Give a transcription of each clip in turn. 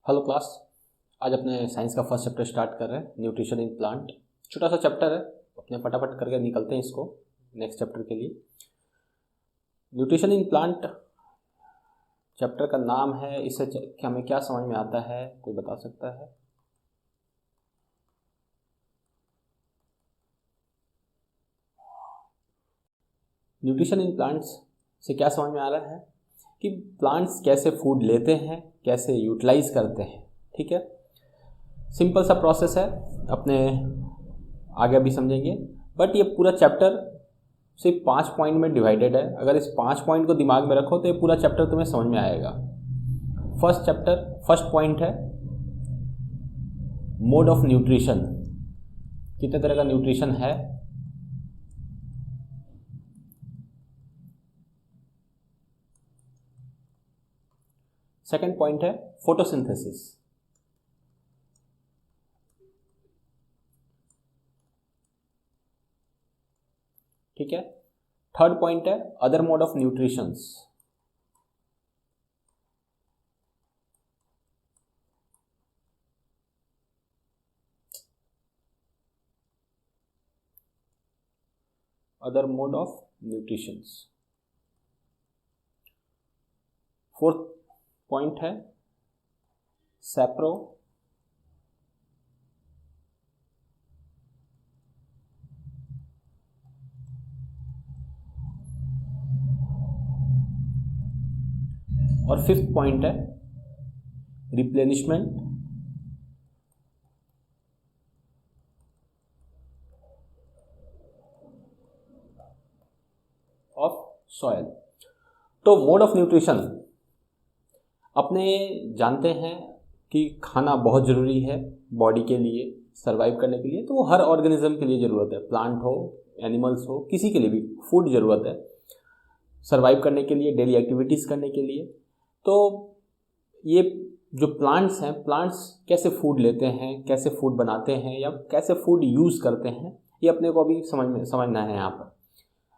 Hello class. आज अपने science का फर्स्ट चैप्टर स्टार्ट कर रहे हैं, न्यूट्रिशन इन प्लांट। छोटा सा चैप्टर है, अपने फटाफट करके निकलते हैं इसको नेक्स्ट चैप्टर के लिए। न्यूट्रिशन इन प्लांट चैप्टर का नाम है, इससे हमें क्या समझ में आता है, कोई बता सकता है? न्यूट्रिशन इन प्लांट्स से क्या समझ में आ रहा है कि प्लांट्स कैसे फूड लेते हैं, कैसे यूटिलाइज करते हैं। ठीक है, सिंपल सा प्रोसेस है, अपने आगे भी समझेंगे। बट ये पूरा चैप्टर सिर्फ 5 पॉइंट में डिवाइडेड है। अगर इस 5 पॉइंट को दिमाग में रखो तो ये पूरा चैप्टर तुम्हें समझ में आएगा। फर्स्ट पॉइंट है मोड ऑफ न्यूट्रिशन। कितने तरह का न्यूट्रिशन है? सेकंड पॉइंट है फोटोसिंथेसिस। ठीक है, थर्ड पॉइंट है other mode of nutritions. Other mode of nutritions. Fourth point है सैप्रो और फिफ्थ पॉइंट है रिप्लेनिशमेंट ऑफ सॉइल। तो मोड ऑफ न्यूट्रिशन अपने जानते हैं कि खाना बहुत ज़रूरी है बॉडी के लिए, सरवाइव करने के लिए। तो वो हर ऑर्गेनिज्म के लिए ज़रूरत है, प्लांट हो, एनिमल्स हो, किसी के लिए भी फूड ज़रूरत है सरवाइव करने के लिए, डेली एक्टिविटीज़ करने के लिए। तो ये जो प्लांट्स हैं, प्लांट्स कैसे फूड लेते हैं, कैसे फूड बनाते हैं या कैसे फूड यूज़ करते हैं, ये अपने को अभी समझना है यहाँ पर।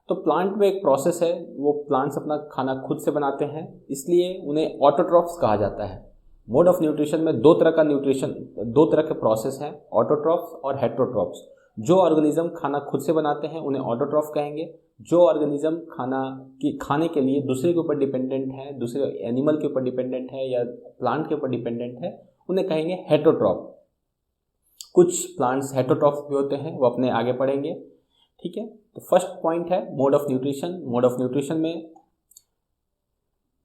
तो प्लांट में एक प्रोसेस है, वो प्लांट्स अपना खाना खुद से बनाते हैं, इसलिए उन्हें ऑटोट्रॉफ्स कहा जाता है। मोड ऑफ न्यूट्रिशन में दो तरह के प्रोसेस हैं, ऑटोट्रॉफ्स और हेटेरोट्रॉफ्स। जो ऑर्गेनिज्म खाना खुद से बनाते हैं उन्हें ऑटोट्रॉफ कहेंगे। जो ऑर्गेनिज्म खाने के लिए दूसरे के ऊपर डिपेंडेंट है, दूसरे एनिमल के ऊपर डिपेंडेंट है या प्लांट के ऊपर डिपेंडेंट है, उन्हें कहेंगे हेटेरोट्रॉफ। कुछ प्लांट्स हेटेरोट्रॉफ भी होते हैं, वो अपने आगे पढ़ेंगे। ठीक है, तो फर्स्ट पॉइंट है mode of nutrition. Mode of nutrition में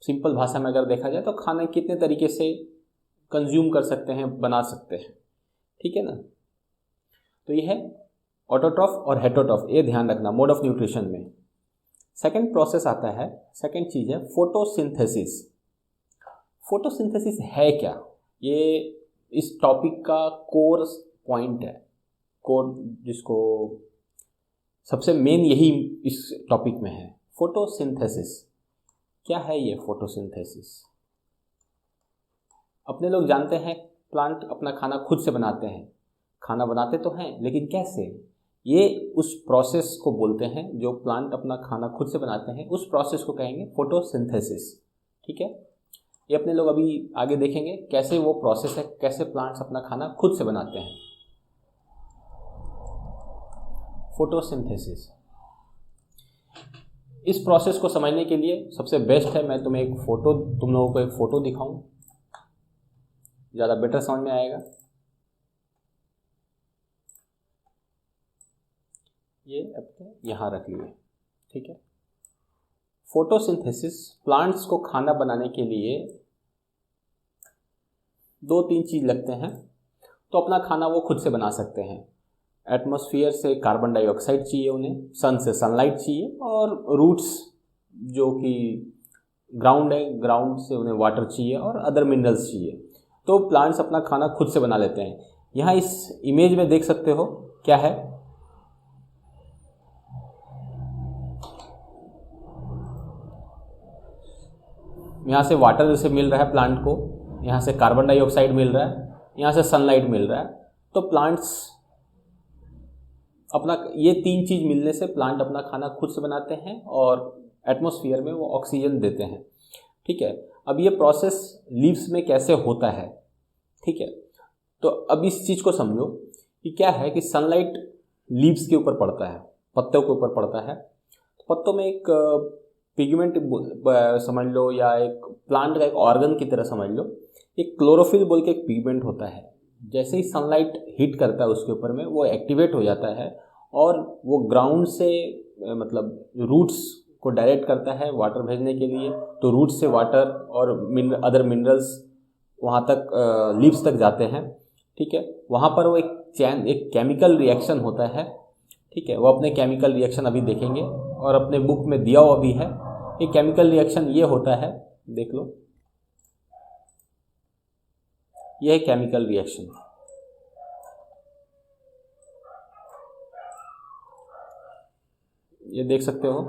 सिंपल भाषा में अगर देखा जाए तो खाना कितने तरीके से कंज्यूम कर सकते हैं, बना सकते हैं। ठीक है ना, तो ये है ऑटोट्रॉफ और हेटेरोट्रॉफ, ये ध्यान रखना मोड ऑफ न्यूट्रिशन में। सेकंड प्रोसेस आता है, सेकंड चीज़ है फोटोसिंथेसिस। फोटोसिंथेसिस है क्या? ये इस टॉपिक का कोर पॉइंट है, कोर जिसको सबसे मेन यही इस टॉपिक में है, फोटोसिंथेसिस। क्या है ये फोटोसिंथेसिस? अपने लोग जानते हैं प्लांट अपना खाना खुद से बनाते हैं, खाना बनाते तो हैं लेकिन कैसे? ये उस प्रोसेस को बोलते हैं जो प्लांट अपना खाना खुद से बनाते हैं, उस प्रोसेस को कहेंगे फोटोसिंथेसिस। ठीक है, ये अपने लोग अभी आगे देखेंगे कैसे वो प्रोसेस है, कैसे प्लांट्स अपना खाना खुद से बनाते हैं। फोटोसिंथेसिस, इस प्रोसेस को समझने के लिए सबसे बेस्ट है मैं तुम लोगों को एक फ़ोटो दिखाऊं, ज़्यादा बेटर समझ में आएगा। ये अपने यहाँ रख लिए। ठीक है, फोटोसिंथेसिस प्लांट्स को खाना बनाने के लिए 2-3 चीज़ लगते हैं, तो अपना खाना वो खुद से बना सकते हैं। एटमॉस्फेयर से कार्बन डाइऑक्साइड चाहिए उन्हें, सन से सनलाइट चाहिए, और रूट्स जो कि ग्राउंड है, ग्राउंड से उन्हें वाटर चाहिए और अदर मिनरल्स चाहिए। तो प्लांट्स अपना खाना खुद से बना लेते हैं। यहाँ इस इमेज में देख सकते हो क्या है, यहाँ से वाटर जैसे मिल रहा है प्लांट को, यहाँ से कार्बन डाइऑक्साइड मिल रहा है, यहाँ से सनलाइट मिल रहा है। तो प्लांट्स अपना ये 3 चीज़ मिलने से प्लांट अपना खाना खुद से बनाते हैं और एटमॉस्फेयर में वो ऑक्सीजन देते हैं। ठीक है, अब ये प्रोसेस लीव्स में कैसे होता है, ठीक है। तो अब इस चीज़ को समझो कि क्या है कि सनलाइट लीव्स के ऊपर पड़ता है, पत्तों के ऊपर पड़ता है। तो पत्तों में एक पिगमेंट समझ लो, या एक प्लांट का एक ऑर्गन की तरह समझ लो, एक क्लोरोफिल बोल के एक पिगमेंट होता है। जैसे ही सनलाइट हिट करता है उसके ऊपर में, वो एक्टिवेट हो जाता है और वो ग्राउंड से मतलब रूट्स को डायरेक्ट करता है वाटर भेजने के लिए। तो रूट्स से वाटर और अदर मिनरल्स वहाँ तक लीव्स तक जाते हैं, ठीक है। वहाँ पर वो एक केमिकल रिएक्शन होता है, ठीक है। वो अपने केमिकल रिएक्शन अभी देखेंगे और अपने बुक में दिया हुआ भी है। ये केमिकल रिएक्शन ये होता है, देख लो, ये है केमिकल रिएक्शन। ये देख सकते हो,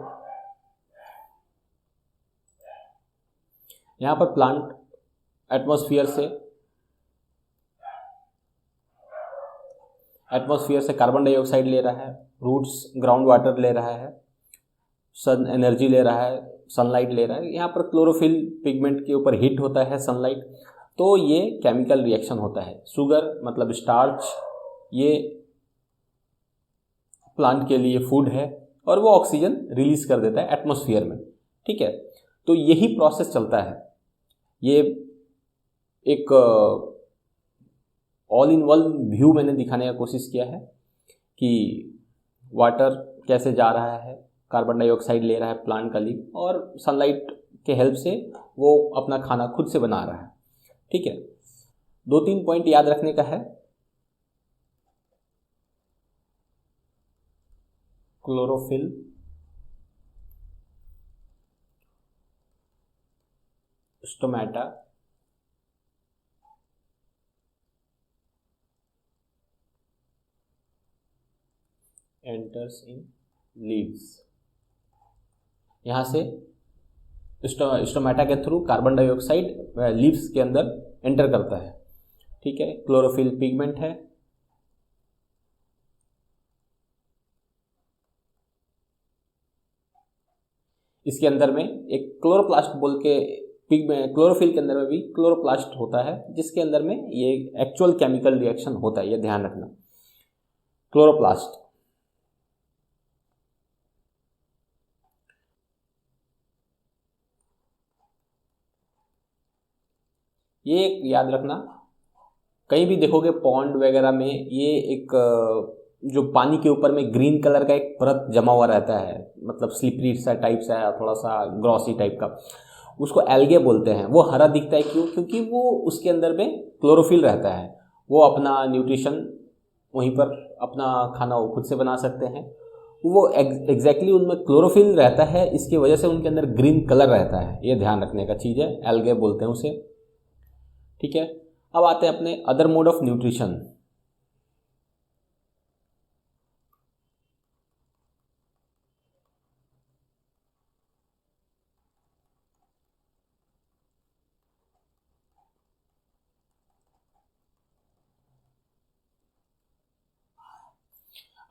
यहाँ पर प्लांट एटमॉस्फेयर से कार्बन डाइऑक्साइड ले रहा है, रूट्स ग्राउंड वाटर ले रहा है, सन एनर्जी ले रहा है, सनलाइट ले रहा है। यहाँ पर क्लोरोफिल पिगमेंट के ऊपर हिट होता है सनलाइट, तो ये केमिकल रिएक्शन होता है। शुगर मतलब स्टार्च, ये प्लांट के लिए फूड है और वो ऑक्सीजन रिलीज कर देता है एटमॉस्फेयर में, ठीक है। तो यही प्रोसेस चलता है। ये एक ऑल इन वन व्यू मैंने दिखाने का कोशिश किया है कि वाटर कैसे जा रहा है, कार्बन डाइऑक्साइड ले रहा है प्लांट का लीफ, और सनलाइट के हेल्प से वो अपना खाना खुद से बना रहा है, ठीक है। 2-3 पॉइंट याद रखने का है। Chlorophyll, stomata, enters in leaves. यहाँ से स्टोमेटा के थ्रू कार्बन डाइऑक्साइड लीव्स के अंदर एंटर करता है, ठीक है। क्लोरोफिल पिगमेंट है, इसके अंदर में एक क्लोरोप्लास्ट बोल के पिगमेंट, क्लोरोफिल के अंदर में भी क्लोरोप्लास्ट होता है, जिसके अंदर में ये एक्चुअल केमिकल रिएक्शन होता है, ये ध्यान रखना। क्लोरोप्लास्ट, ये एक याद रखना, कहीं भी देखोगे पॉन्ड वगैरह में, ये एक जो पानी के ऊपर में ग्रीन कलर का एक परत जमा हुआ रहता है, मतलब स्लिपरी सा टाइप सा, थोड़ा सा ग्रॉसी टाइप का, उसको एल्गे बोलते हैं। वो हरा दिखता है क्यों? क्योंकि वो उसके अंदर में क्लोरोफिल रहता है। वो अपना न्यूट्रिशन वहीं पर, अपना खाना वो खुद से बना सकते हैं। वो एग्जैक्टली उनमें क्लोरोफिल रहता है, इसकी वजह से उनके अंदर ग्रीन कलर रहता है। ये ध्यान रखने का चीज़ है, एल्गे बोलते हैं उसे, ठीक है। अब आते हैं अपने other mode of nutrition.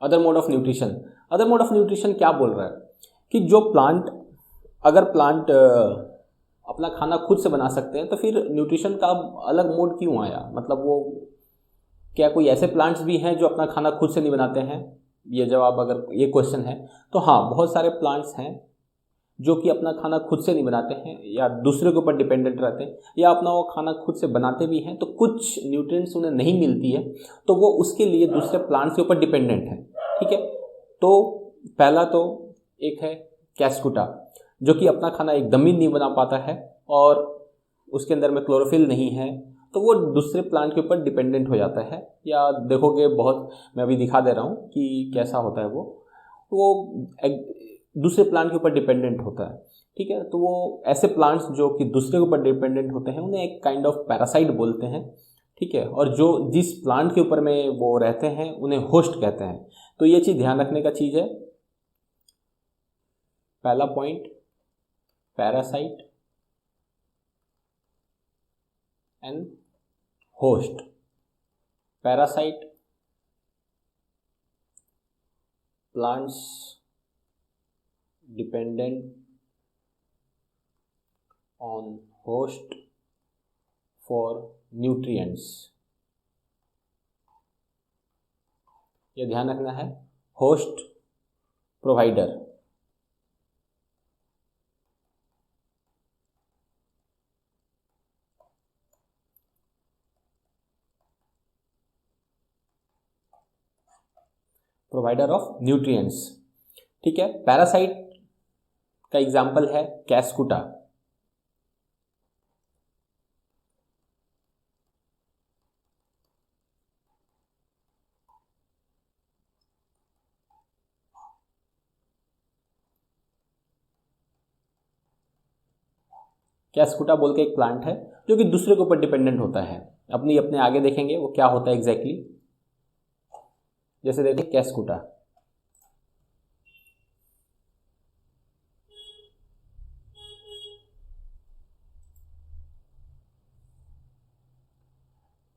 Other mode of nutrition, other mode of nutrition क्या बोल रहा है कि जो प्लांट, अगर प्लांट अपना खाना खुद से बना सकते हैं, तो फिर न्यूट्रिशन का अलग मोड क्यों आया? मतलब वो क्या कोई ऐसे प्लांट्स भी हैं जो अपना खाना खुद से नहीं बनाते हैं? ये जवाब, अगर ये क्वेश्चन है तो हाँ, बहुत सारे प्लांट्स हैं जो कि अपना खाना खुद से नहीं बनाते हैं, या दूसरे के ऊपर डिपेंडेंट रहते हैं, या अपना वो खाना खुद से बनाते भी हैं तो कुछ न्यूट्रिएंट्स उन्हें नहीं मिलती है, तो वो उसके लिए दूसरे प्लांट्स के ऊपर डिपेंडेंट हैं, ठीक है। तो पहला तो एक है कैस्कुटा, जो कि अपना खाना एकदम ही नहीं बना पाता है और उसके अंदर में क्लोरोफिल नहीं है, तो वो दूसरे प्लांट के ऊपर डिपेंडेंट हो जाता है। या देखोगे बहुत, मैं अभी दिखा दे रहा हूँ कि कैसा होता है वो दूसरे प्लांट के ऊपर डिपेंडेंट होता है, ठीक है। तो वो ऐसे प्लांट्स जो कि दूसरे के ऊपर डिपेंडेंट होते हैं, उन्हें एक काइंड ऑफ पैरासाइट बोलते हैं, ठीक है। और जो जिस प्लांट के ऊपर में वो रहते हैं उन्हें होस्ट कहते हैं। तो ये चीज़ ध्यान रखने का चीज़ है। पहला point, parasite and host. Parasite, plants dependent on host for nutrients, ये ध्यान रखना है, host provider. Provider of nutrients. ठीक है, पैरासाइट का एग्जाम्पल है कैस्कुटा। कैस्कुटा बोल के एक प्लांट है जो कि दूसरे के ऊपर डिपेंडेंट होता है। अपने आगे देखेंगे वो क्या होता है एग्जैक्टली। जैसे देखिए कैस्कुटा,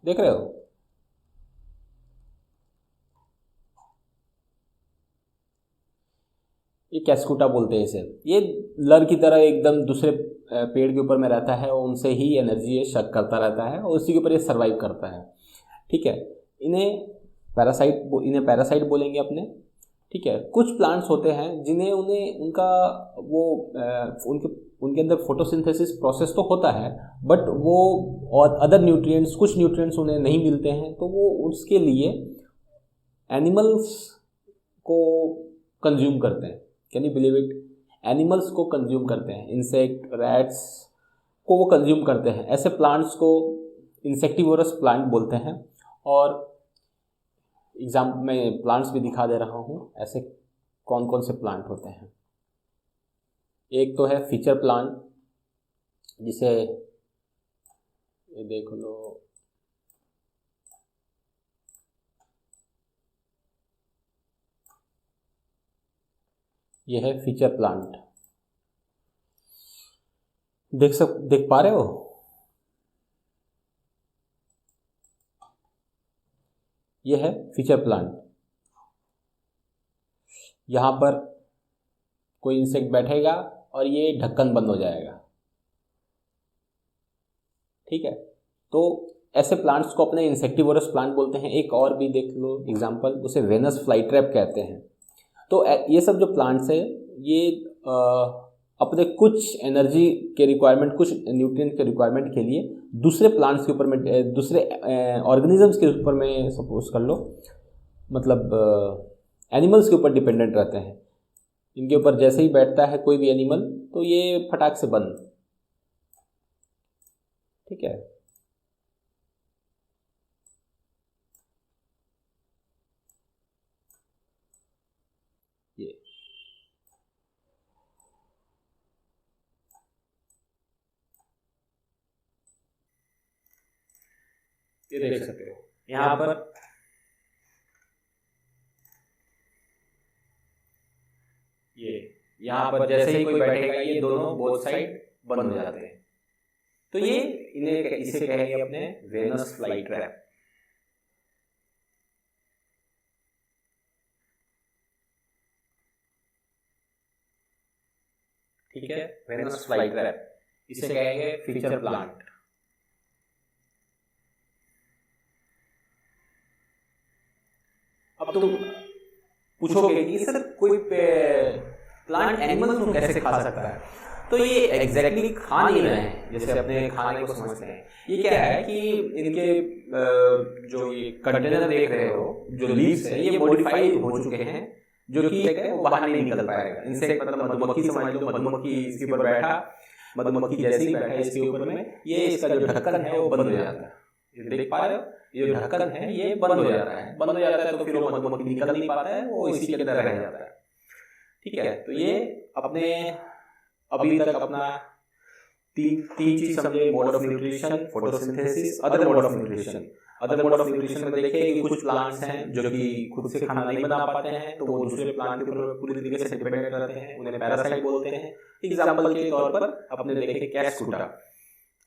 देख रहे हो, ये कैस्कुटा बोलते हैं इसे। ये लर की तरह एकदम दूसरे पेड़ के ऊपर में रहता है और उनसे ही एनर्जी ये शक करता रहता है और उसी के ऊपर ये सर्वाइव करता है। ठीक है, इन्हें पैरासाइट बोलेंगे अपने। ठीक है, कुछ प्लांट्स होते हैं जिन्हें उनका वो उनके अंदर फोटोसिंथेसिस प्रोसेस तो होता है, बट वो और अदर न्यूट्रिएंट्स, कुछ न्यूट्रिएंट्स उन्हें नहीं मिलते हैं, तो वो उसके लिए एनिमल्स को कंज्यूम करते हैं। Can you believe it? Animals को कंज्यूम करते हैं, इंसेक्ट, रैट्स को वो कंज्यूम करते हैं। ऐसे प्लांट्स को इंसेक्टिवोरस प्लांट बोलते हैं। और मैं प्लांट्स भी दिखा दे रहा हूँ, ऐसे कौन कौन से प्लांट होते हैं। एक तो है फीचर प्लांट, जिसे ये देख लो, ये है फीचर प्लांट। देख पा रहे हो? ये है फीचर प्लांट। यहां पर कोई इंसेक्ट बैठेगा और ये ढक्कन बंद हो जाएगा। ठीक है, तो ऐसे प्लांट्स को अपने इंसेक्टिवोरस प्लांट बोलते हैं। एक और भी देख लो एग्जांपल, उसे वेनस फ्लाईट्रैप कहते हैं। तो ये सब जो प्लांट्स है ये अपने कुछ एनर्जी के रिक्वायरमेंट, कुछ न्यूट्रिएंट के रिक्वायरमेंट के लिए दूसरे प्लांट्स के ऊपर में, दूसरे ऑर्गेनिजम्स के ऊपर में, सपोज कर लो, मतलब एनिमल्स के ऊपर डिपेंडेंट रहते हैं। इनके ऊपर जैसे ही बैठता है कोई भी एनिमल तो ये फटाक से बंद। ठीक है, ये देख सकते हो यहाँ पर यहाँ पर जैसे ही कोई बैठेगा ये दोनों बोथ साइड बंद हो जाते हैं। तो ये इसे कहेंगे अपने वेनस फ्लाईट्रैप। ठीक है, वेनस फ्लाईट्रैप, इसे कहेंगे फीचर प्लांट। अब तुम पूछोगे कि सर कोई प्लांट एनिमल्स को कैसे खा सकता है? तो ये एग्जैक्टली खा नहीं रहे हैं जैसे अपने खाने को समझते हैं। ये क्या है कि इनके जो ये कंटेनर देख रहे हो, जो लीव्स है, ये मॉडिफाइड हो चुके हैं, जो कि वो बाहर नहीं निकल पाएगा। इंसेक्ट मतलब मधुमक्खी समझ लो, मधुमक्खी इसके ऊपर बैठा, मधुमक्खी जैसे ही बैठा इसके ऊपर में, ये इसका जो ढक्कन है वो बंद हो जाता है। ये देख पा रहे हो, ये जो ढक्कन है ये बंद हो जाता है। बंद हो जाता है तो फिर वो मधुमक्खी निकल नहीं पाता है, वो इसी के अंदर रह जाता है। ठीक है, तो ये अपने अभी तक अपना तीन चीज समझे, mode of nutrition, photosynthesis, other mode of nutrition. Other mode of nutrition में देखिए कि कुछ प्लांट्स हैं जो कि खुद से खाना नहीं बना पाते हैं, तो वो दूसरे प्लांट के ऊपर पूरी तरीके से डिपेंडेंट रहते हैं, उन्हें पैरासाइट बोलते हैं। एग्जांपल के तौर पर अपने देखे कैस्कुटा।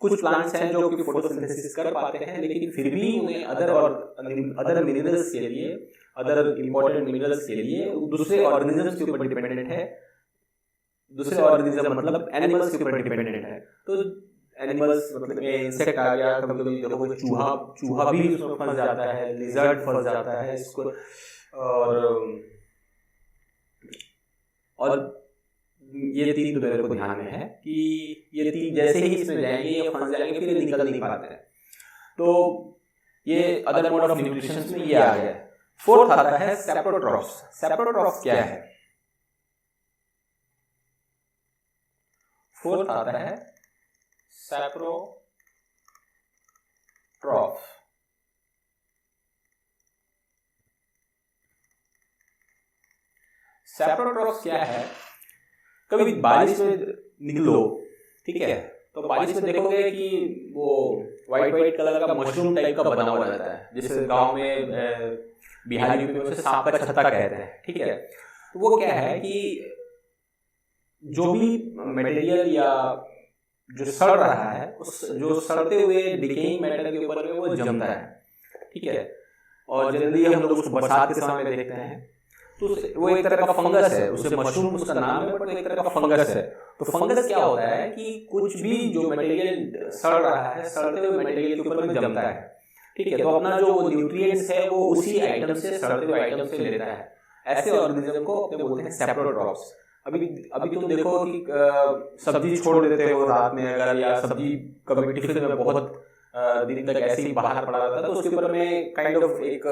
कुछ प्लांट्स हैं जो कि फोटोसिंथेसिस कर पाते हैं, लेकिन फिर भी उन्हें अदर मिनरल्स के लिए, अदर इंपॉर्टेंट मिनरल्स के लिए दूसरे ऑर्गेनिजम्स के ऊपर डिपेंडेंट है। दूसरे ऑर्गेनिज्म मतलब एनिमल्स के ऊपर डिपेंडेंट है। तो एनिमल्स मतलब इंसेक्ट आ गया, कभी कभी देखो चूहा भी उसमें फंस जाता है, लिजर्ड फंस जाता है, इसको और ये तीन तो मेरे को ध्यान में है कि ये तीन जैसे ही इसमें जाएंगे ये फंस जाएंगे, फिर ये निकल नहीं पाते हैं। तो ये अदर मोड ऑफ न्यूट्रिशन में ये आ गया। फोर्थ आता है सेप्रोट्रॉफ्स। सेप्रोट्रॉफ्स क्या है? फोर्थ आता है सेप्रोट्रॉफ। सेप्रोट्रॉफ्स क्या है? कभी बारिश में निकलो, ठीक है, तो बारिश में देखोगे कि वो वाइट कलर का मशरूम टाइप का बना हुआ रहता है, जिसे गांव में बिहारी में उसे सांप का छत्ता कहते हैं, ठीक है। तो वो क्या है कि जो भी मटेरियल या जो सड़ रहा है, उस जो सड़ते हुए डिकेइंग मैटर के ऊपर में वो जमता है, ठीक है। और जनरली हम लोग उसको बरसात के समय में देखते हैं, तो वो एक तरह का फंगस है, उसे मशरूम उसका नाम है, बट एक तरह का फंगस है। तो फंगस क्या होता है कि कुछ भी जो मटेरियल सड़ रहा है, सड़ते हुए मटेरियल के ऊपर में जमता है, ठीक है। तो अपना जो न्यूट्रिएंट्स है वो उसी आइटम से, सड़ते हुए आइटम से लेता है। ऐसे ऑर्गेनिज्म को अपने बोलते हैं सेप्रोट्रॉफ्स। अभी तुम देखो कि सब्जी छोड़ देते हो रात में अगर, या सब्जी कभी टिफिन में बहुत दिन तक ऐसे ही बाहर पड़ा रहता है, तो उसके ऊपर में काइंड ऑफ एक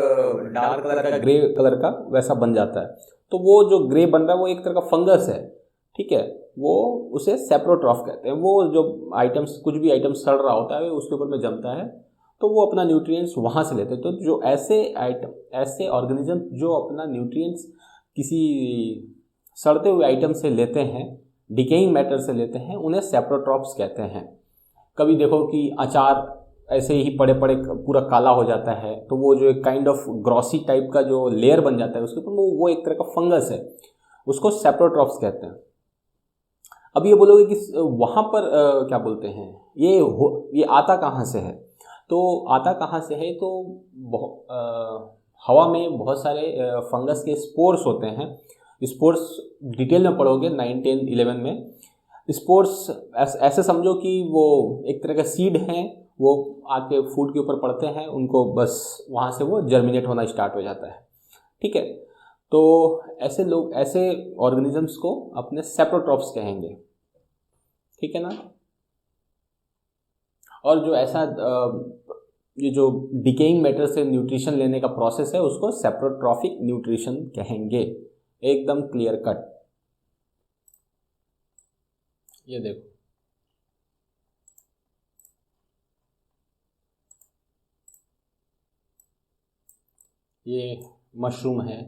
डार्क कलर का, ग्रे कलर का वैसा बन जाता है। तो वो जो ग्रे बन रहा है वो एक तरह का फंगस है, ठीक है। वो उसे सेप्रोट्रॉफ कहते हैं। वो जो आइटम्स, कुछ भी आइटम सड़ रहा होता है उसके ऊपर में जमता है, तो वो अपना न्यूट्रिएंट्स वहाँ से लेते हैं। तो जो ऐसे आइटम, ऐसे ऑर्गेनिज्म जो अपना न्यूट्रिएंट्स किसी सड़ते हुए आइटम से लेते हैं, डिकेइंग मैटर से लेते हैं, उन्हें सेप्रोट्रॉफ्स कहते हैं। कभी देखो कि अचार ऐसे ही पड़े पड़े पूरा काला हो जाता है, तो वो जो एक काइंड ऑफ ग्रॉसी टाइप का जो लेयर बन जाता है उसके ऊपर, वो एक तरह का फंगस है, उसको सेप्रोट्रॉफ्स कहते हैं। अब ये बोलोगे कि वहाँ पर क्या बोलते हैं, ये आता कहाँ से है? तो आता कहाँ से है, तो हवा में बहुत सारे फंगस के स्पोर्स होते हैं। स्पोर्स डिटेल में पढ़ोगे 9, 10, 11 में। स्पोर्स ऐसे समझो कि वो एक तरह का सीड हैं, वो आके फूड के ऊपर पड़ते हैं, उनको बस वहाँ से वो जर्मिनेट होना स्टार्ट हो जाता है, ठीक है। तो ऐसे लोग, ऐसे ऑर्गेनिजम्स को अपने सेप्रोट्रॉफ्स कहेंगे, ठीक है ना। और जो ऐसा ये जो डिकेइंग मैटर से न्यूट्रिशन लेने का प्रोसेस है उसको सेप्रोट्रॉफिक न्यूट्रिशन कहेंगे। एकदम क्लियर कट। ये देखो, ये मशरूम है,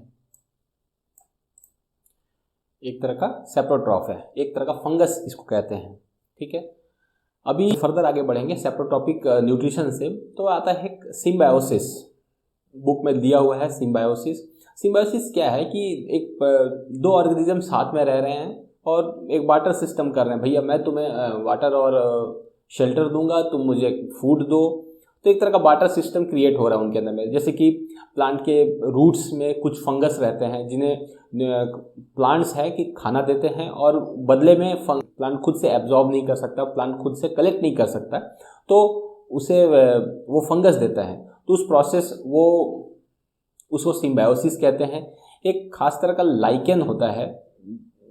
एक तरह का सेप्रोट्रॉफ है, एक तरह का फंगस इसको कहते हैं, ठीक है। अभी फर्दर आगे बढ़ेंगे सेप्रोट्रॉपिक न्यूट्रिशन से, तो आता है सिम्बायोसिस। बुक में दिया हुआ है सिम्बायोसिस। सिम्बायोसिस क्या है कि एक दो ऑर्गेनिज्म साथ में रह रहे हैं और एक बार्टर सिस्टम कर रहे हैं। भैया मैं तुम्हें वाटर और शेल्टर दूंगा, तुम मुझे फूड दो। तो एक तरह का बार्टर सिस्टम क्रिएट हो रहा है उनके अंदर में। जैसे कि प्लांट के रूट्स में कुछ फंगस रहते हैं जिन्हें प्लांट्स है कि खाना देते हैं और बदले में प्लांट खुद से एब्जॉर्ब नहीं कर सकता, प्लांट खुद से कलेक्ट नहीं कर सकता, तो उसे वो फंगस देता है। तो उस प्रोसेस वो उसको सिम्बायोसिस कहते हैं। एक खास तरह का लाइकेन होता है,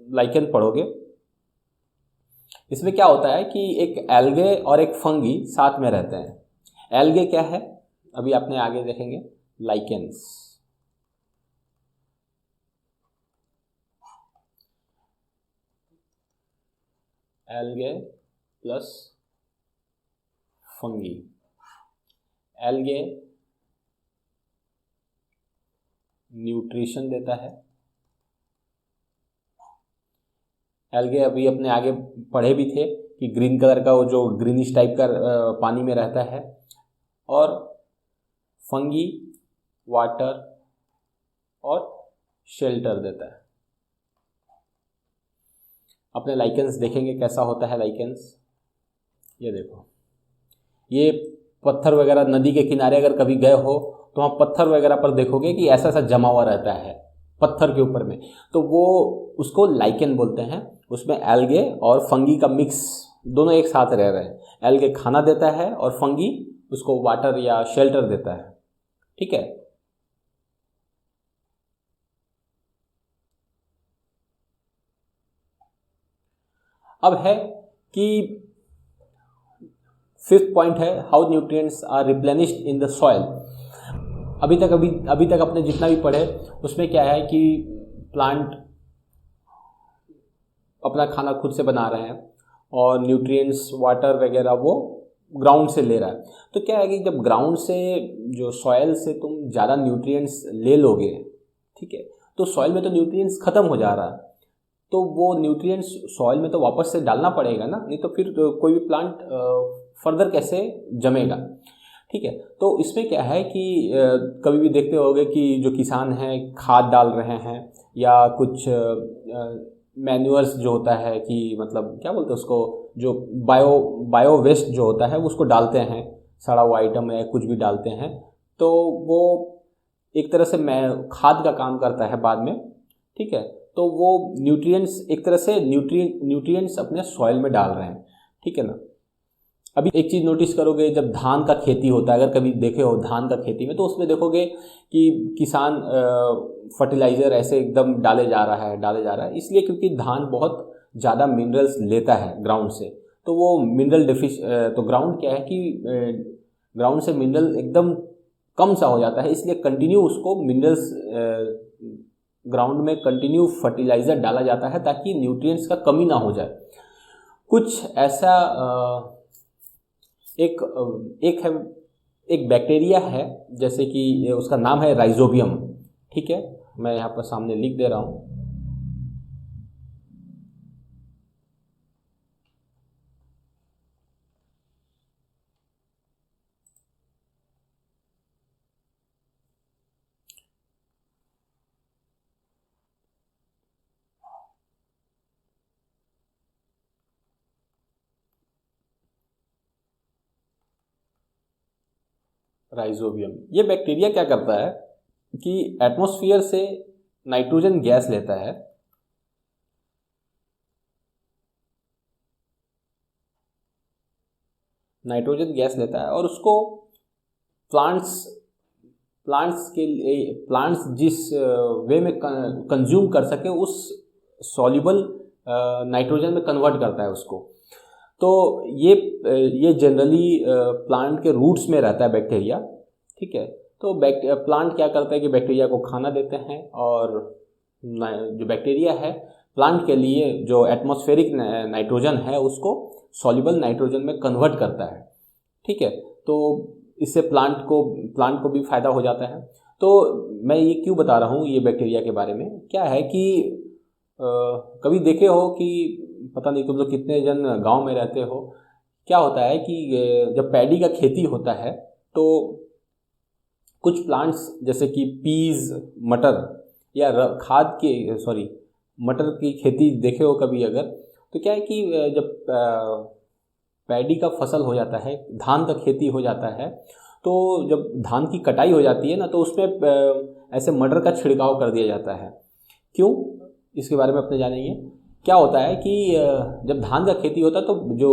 लाइकेन पढ़ोगे। इसमें क्या होता है कि एक एल्गे और एक फंगी साथ में रहते हैं। एल्गे क्या है अभी आपने आगे देखेंगे, lichens. Algae plus fungi. Algae nutrition देता है। एल्गे अभी अपने आगे पढ़े भी थे कि ग्रीन कलर का वो जो ग्रीनिश टाइप का पानी में रहता है, और फंगी वाटर और शेल्टर देता है। अपने लाइकेंस देखेंगे कैसा होता है लाइकेंस। ये देखो, ये पत्थर वगैरह नदी के किनारे अगर कभी गए हो तो वहाँ पत्थर वगैरह पर देखोगे कि ऐसा ऐसा जमा हुआ रहता है पत्थर के ऊपर में, तो वो उसको लाइकेन बोलते हैं। उसमें एल्गे और फंगी का मिक्स दोनों एक साथ रह रहे हैं। एल्गे खाना देता है और फंगी उसको वाटर या शेल्टर देता है, ठीक है। अब है कि फिफ्थ पॉइंट है, how nutrients are replenished in the soil. अभी तक अपने जितना भी पढ़े उसमें क्या है कि प्लांट अपना खाना खुद से बना रहे हैं और न्यूट्रिएंट्स वाटर वगैरह वो ग्राउंड से ले रहा है। तो क्या है कि जब ग्राउंड से जो सॉइल से तुम ज़्यादा न्यूट्रिएंट्स ले लोगे, ठीक है, तो सॉइल में तो न्यूट्रिएंट्स ख़त्म हो जा रहा है, तो वो न्यूट्रिएंट्स सॉइल में तो वापस से डालना पड़ेगा ना, नहीं तो फिर कोई भी प्लांट फर्दर कैसे जमेगा। ठीक है, तो इसमें क्या है कि कभी भी देखते होगे कि जो किसान हैं खाद डाल रहे हैं या कुछ मैन्यूअर्स जो होता है कि मतलब क्या बोलते हैं उसको, जो बायो वेस्ट जो होता है उसको डालते हैं, सड़ा हुआ आइटम है कुछ भी डालते हैं, तो वो एक तरह से खाद का काम करता है बाद में। ठीक है, तो वो न्यूट्रिएंट्स एक तरह से न्यूट्रिएंट्स अपने सॉइल में डाल रहे हैं। ठीक है ना। अभी एक चीज़ नोटिस करोगे, जब धान का खेती होता है, अगर कभी देखे हो धान का खेती में, तो उसमें देखोगे कि किसान फर्टिलाइज़र ऐसे एकदम डाले जा रहा है, इसलिए क्योंकि धान बहुत ज़्यादा मिनरल्स लेता है ग्राउंड से, तो वो मिनरल तो ग्राउंड क्या है कि ग्राउंड से मिनरल एकदम कम सा हो जाता है, इसलिए कंटिन्यू उसको मिनरल्स ग्राउंड में कंटिन्यू फर्टिलाइज़र डाला जाता है ताकि न्यूट्रिएंट्स का कमी ना हो जाए। कुछ ऐसा एक बैक्टीरिया है, जैसे कि उसका नाम है राइजोबियम। ठीक है, मैं यहाँ पर सामने लिख दे रहा हूँ। राइजोबियम, ये बैक्टीरिया क्या करता है कि एटमॉस्फेयर से नाइट्रोजन गैस लेता है, और उसको प्लांट्स जिस वे में कंज्यूम कर सके उस सॉल्युबल नाइट्रोजन में कन्वर्ट करता है उसको। तो ये जनरली प्लांट के रूट्स में रहता है बैक्टीरिया। ठीक है, तो प्लांट क्या करता है कि बैक्टीरिया को खाना देते हैं, और जो बैक्टीरिया है प्लांट के लिए जो एटमॉस्फेरिक नाइट्रोजन है उसको सॉल्युबल नाइट्रोजन में कन्वर्ट करता है। ठीक है, तो इससे प्लांट को भी फायदा हो जाता है। तो मैं ये क्यों बता रहा हूँ ये बैक्टीरिया के बारे में, क्या है कि कभी देखे हो कि पता नहीं तुम लोग कितने जन गांव में रहते हो, क्या होता है कि जब पैडी का खेती होता है तो कुछ प्लांट्स जैसे कि पीज, मटर या मटर की खेती देखे हो कभी अगर, तो क्या है कि जब पैडी का फसल हो जाता है, धान का खेती हो जाता है, तो जब धान की कटाई हो जाती है ना, तो उसमें ऐसे मटर का छिड़काव कर दिया जाता है। क्यों, इसके बारे में अपने जानेंगे। क्या होता है कि जब धान का खेती होता है तो जो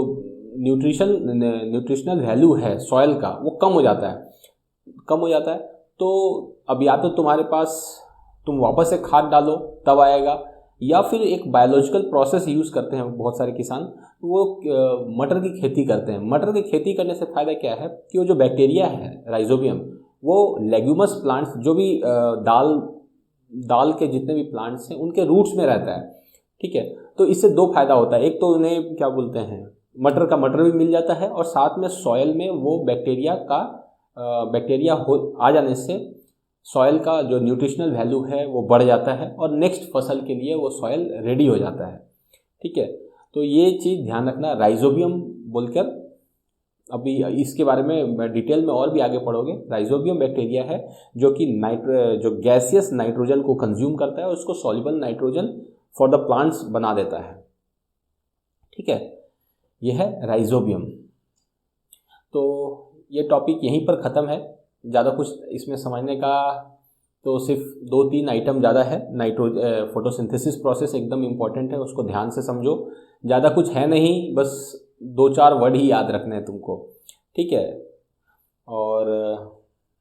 न्यूट्रिशनल वैल्यू है सॉइल का वो कम हो जाता है। तो अब या तो तुम्हारे पास तुम वापस से खाद डालो तब आएगा, या फिर एक बायोलॉजिकल प्रोसेस यूज़ करते हैं बहुत सारे किसान, वो मटर की खेती करते हैं। मटर की खेती करने से फ़ायदा क्या है कि वो जो बैक्टीरिया है राइजोबियम, वो लेग्यूमस प्लांट्स जो भी दाल के जितने भी प्लांट्स हैं उनके रूट्स में रहता है। ठीक है, तो इससे दो फायदा होता है, एक तो उन्हें क्या बोलते हैं मटर भी मिल जाता है, और साथ में सॉइल में वो बैक्टीरिया आ जाने से सॉइल का जो न्यूट्रिशनल वैल्यू है वो बढ़ जाता है और नेक्स्ट फसल के लिए वो सॉइल रेडी हो जाता है। ठीक है, तो ये चीज़ ध्यान रखना राइजोबियम बोलकर। अभी इसके बारे में डिटेल में और भी आगे पढ़ोगे। राइजोबियम बैक्टीरिया है जो कि जो गैसियस नाइट्रोजन को कंज्यूम करता है और उसको soluble nitrogen for the plants बना देता है। ठीक है, यह है राइजोबियम। तो ये टॉपिक यहीं पर ख़त्म है, ज़्यादा कुछ इसमें समझने का तो सिर्फ 2-3 आइटम ज़्यादा है। फोटोसिंथेसिस प्रोसेस एकदम इम्पॉर्टेंट है, उसको ध्यान से समझो। ज़्यादा कुछ है नहीं, बस 2-4 वर्ड ही याद रखने हैं तुमको। ठीक है, और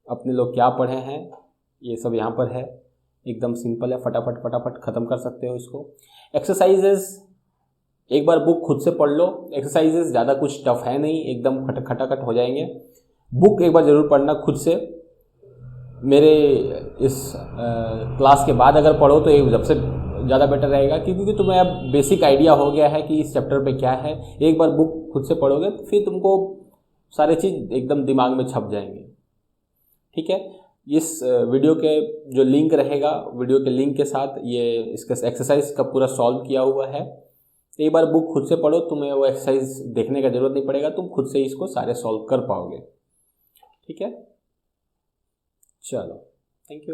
अपने लोग क्या पढ़े हैं ये सब यहाँ पर है, एकदम सिंपल है, फटाफट ख़त्म कर सकते हो इसको। एक्सरसाइजेज एक बार बुक खुद से पढ़ लो। एक्सरसाइजेस ज़्यादा कुछ टफ है नहीं, एकदम खटाखट हो जाएंगे। बुक एक बार ज़रूर पढ़ना खुद से। मेरे इस क्लास के बाद अगर पढ़ो तो एक सबसे ज़्यादा बेटर रहेगा, क्योंकि तुम्हें अब बेसिक आइडिया हो गया है कि इस चैप्टर पे क्या है। एक बार बुक खुद से पढ़ोगे तो फिर तुमको सारे चीज़ एकदम दिमाग में छप जाएंगे। ठीक है, इस वीडियो के जो लिंक रहेगा, वीडियो के लिंक के साथ ये इसका एक्सरसाइज का पूरा सॉल्व किया हुआ है। एक बार बुक खुद से पढ़ो, तुम्हें वो एक्सरसाइज देखने का जरूरत नहीं पड़ेगा, तुम खुद से इसको सारे सॉल्व कर पाओगे। ठीक है, चलो, थैंक यू।